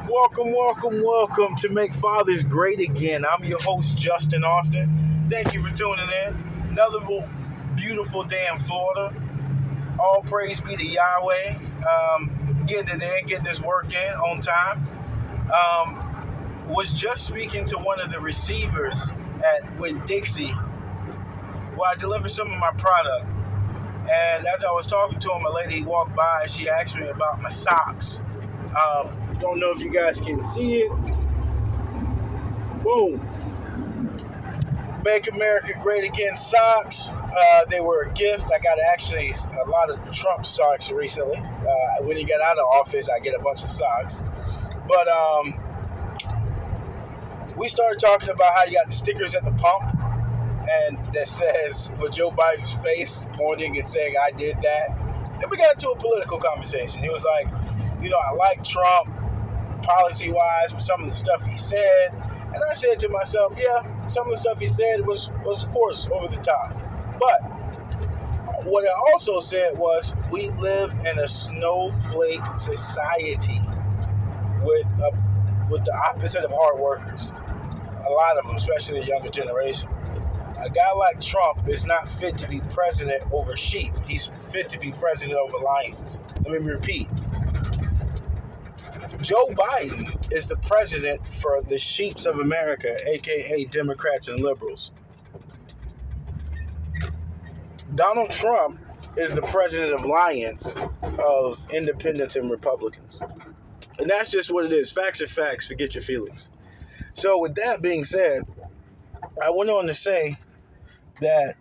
Welcome, welcome, welcome to Make Fathers Great Again. I'm your host, Justin Austin. Thank you for tuning in. Another beautiful day in Florida. All praise be to Yahweh. Getting it in, getting this work in on time. Was just speaking to one of the receivers at Winn-Dixie where I delivered some of my product. And as I was talking to him, a lady walked by and she asked me about my socks. Don't know if you guys can see it. Boom. Make America Great Again socks. They were a gift. I got actually a lot of Trump socks recently. When he got out of office, I get a bunch of socks. But we started talking about how you got the stickers at the pump and that says with Joe Biden's face pointing and saying, I did that. And we got into a political conversation. He was like, I like Trump policy-wise with some of the stuff he said. And I said to myself, yeah, some of the stuff he said was of course, over the top. But what I also said was we live in a snowflake society with the opposite of hard workers. A lot of them, especially the younger generation. A guy like Trump is not fit to be president over sheep. He's fit to be president over lions. Let me repeat. Joe Biden is the president for the sheeps of America, aka Democrats and liberals. Donald Trump is the president of lions, of independents and Republicans. And that's just what it is. Facts are facts. Forget your feelings. So with that being said, I went on to say that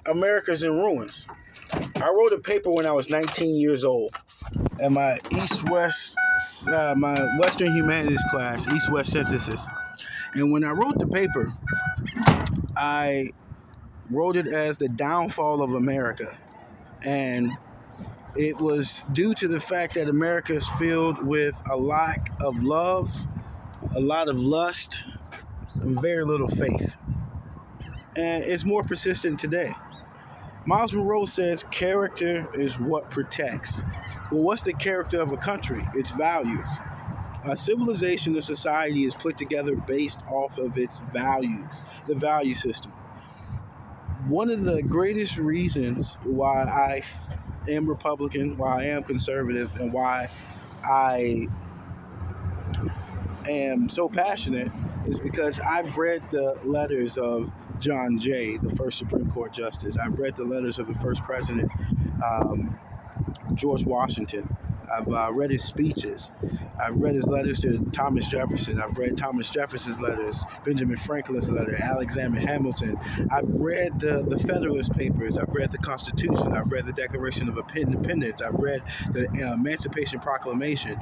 America's in ruins. I wrote a paper when I was 19 years old. And my my Western Humanities class, East-West Synthesis. And when I wrote the paper, I wrote it as the downfall of America. And it was due to the fact that America is filled with a lack of love, a lot of lust, and very little faith. And it's more persistent today. Miles Monroe says character is what protects. Well, what's the character of a country? Its values. A civilization, a society is put together based off of its values, the value system. One of the greatest reasons why I am Republican, why I am conservative, and why I am so passionate is because I've read the letters of John Jay, the first Supreme Court Justice. I've read the letters of the first President, George Washington. I've read his speeches. I've read his letters to Thomas Jefferson. I've read Thomas Jefferson's letters, Benjamin Franklin's letter, Alexander Hamilton. I've read the Federalist Papers. I've read the Constitution. I've read the Declaration of Independence. I've read the Emancipation Proclamation.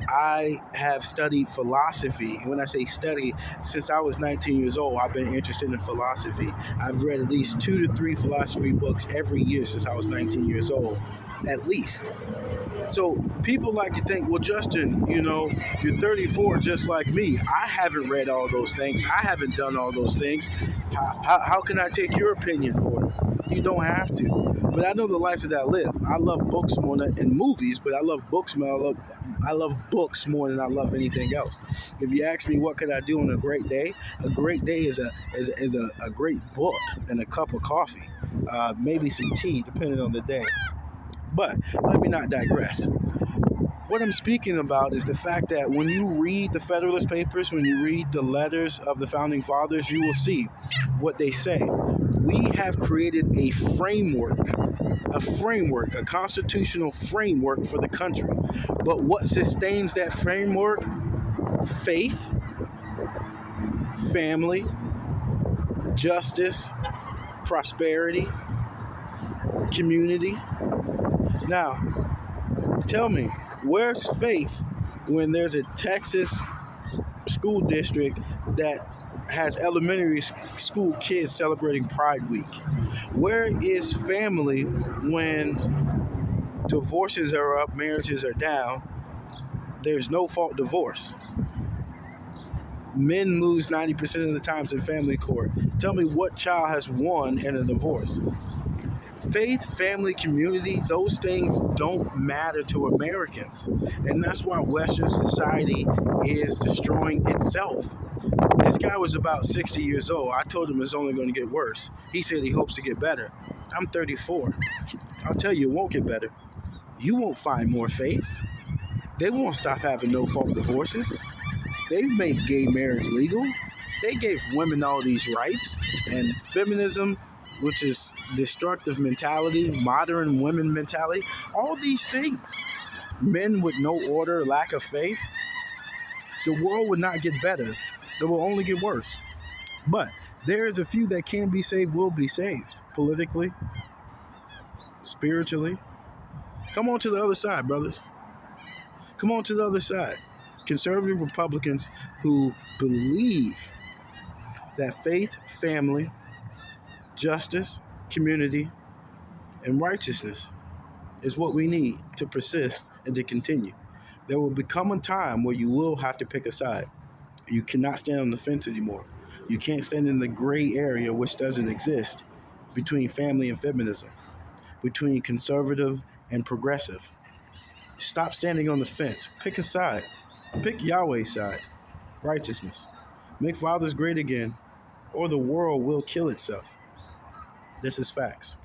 I have studied philosophy. And when I say study, since I was 19 years old, I've been interested in philosophy. I've read at least 2 to 3 philosophy books every year since I was 19 years old, at least. So people like to think, well, Justin, you're 34 just like me. I haven't read all those things. I haven't done all those things. How can I take your opinion for it? You don't have to. But I know the life that I live. I love books more than movies, but I love books more. I love books more than I love anything else. If you ask me what could I do on a great day is a great book and a cup of coffee, maybe some tea, depending on the day. But let me not digress. What I'm speaking about is the fact that when you read the Federalist Papers, when you read the letters of the Founding Fathers, you will see what they say. We have created a framework, a constitutional framework for the country. But what sustains that framework? Faith, family, justice, prosperity, community. Now, tell me, where's faith when there's a Texas school district that has elementary school kids celebrating Pride Week? Where is family when divorces are up, marriages are down, there's no fault divorce? Men lose 90% of the times in family court. Tell me what child has won in a divorce? Faith, family, community, those things don't matter to Americans. And that's why Western society is destroying itself. This guy was about 60 years old. I told him it's only going to get worse. He said he hopes to get better. I'm 34. I'll tell you, it won't get better. You won't find more faith. They won't stop having no-fault divorces. They've made gay marriage legal. They gave women all these rights. And feminism, which is destructive mentality, modern women mentality, all these things. Men with no order, lack of faith, the world would not get better. It will only get worse. But there is a few that can be saved, will be saved. Politically, spiritually. Come on to the other side, brothers. Come on to the other side. Conservative Republicans who believe that faith, family, justice, community, and righteousness is what we need to persist and to continue. There will become a time where you will have to pick a side. You cannot stand on the fence anymore. You can't stand in the gray area, which doesn't exist, between family and feminism, between conservative and progressive. Stop standing on the fence. Pick a side. Pick Yahweh's side. Righteousness. Make fathers great again, or the world will kill itself. This is facts.